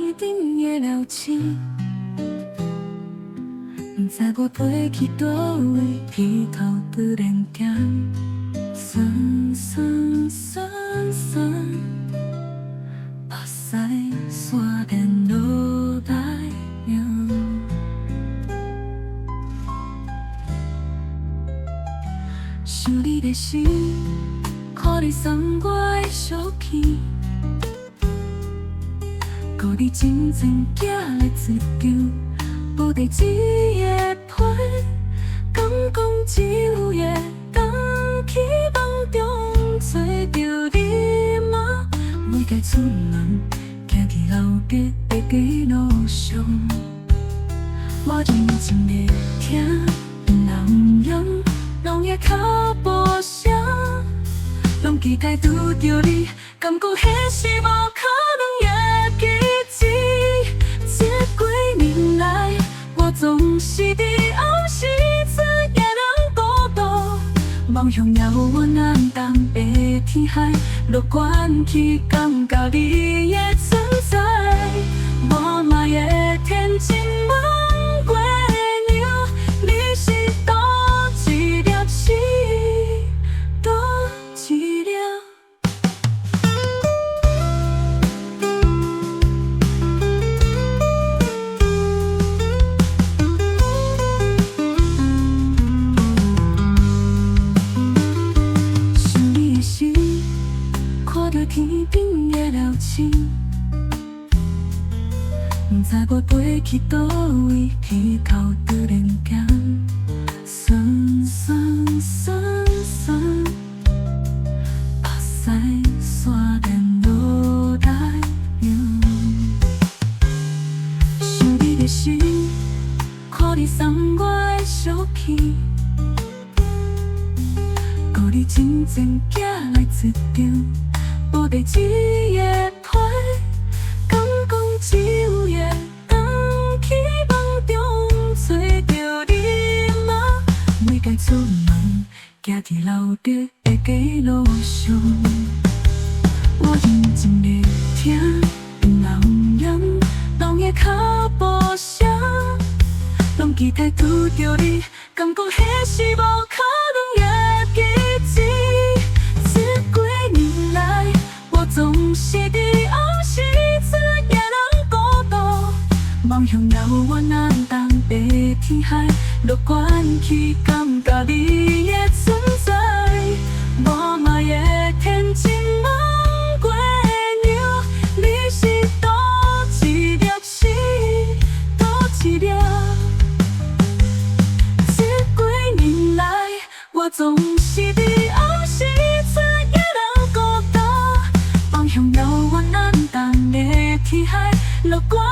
天顶的聊天，不知我飞去倒位，天头突然间酸酸酸酸，目屎线连落来了。想你的心，看你送我的相片。故你真情寄来自救，无地址的批，敢讲只有夜当去梦中找着你吗？每个出门，行去老街的街路上，我认真地听，人人拢会脚步声，拢期待拄着你，感觉那是无可能的奇迹。这几年来，我总是伫暗时阵一人孤独，望向遥远暗淡的天海，乐观去感觉你的存在，我嘛会天真问过牛，你是倒一粒是倒一粒？想你的心，看着天顶的聊天，不知我飞去倒位，天头突然间酸酸酸酸，目屎线连落来了。想你的心，看你送我的相片，故你真情寄来自救，无地址的批，敢讲只有夜当去梦中找着你吗？每个出门，行伫老街的街路上，我认真地听，人人拢会脚步声，拢期待拄着你，感觉那是无可能的奇迹。这几年来，我总是伫暗时阵一人孤独，望向遥远暗淡的天海，乐观去感觉你的存在，我嘛会天真问过牛，你是倒一粒是倒一粒？这几年来，我总是伫暗时阵一人孤独，望向遥远暗淡的天海，乐观。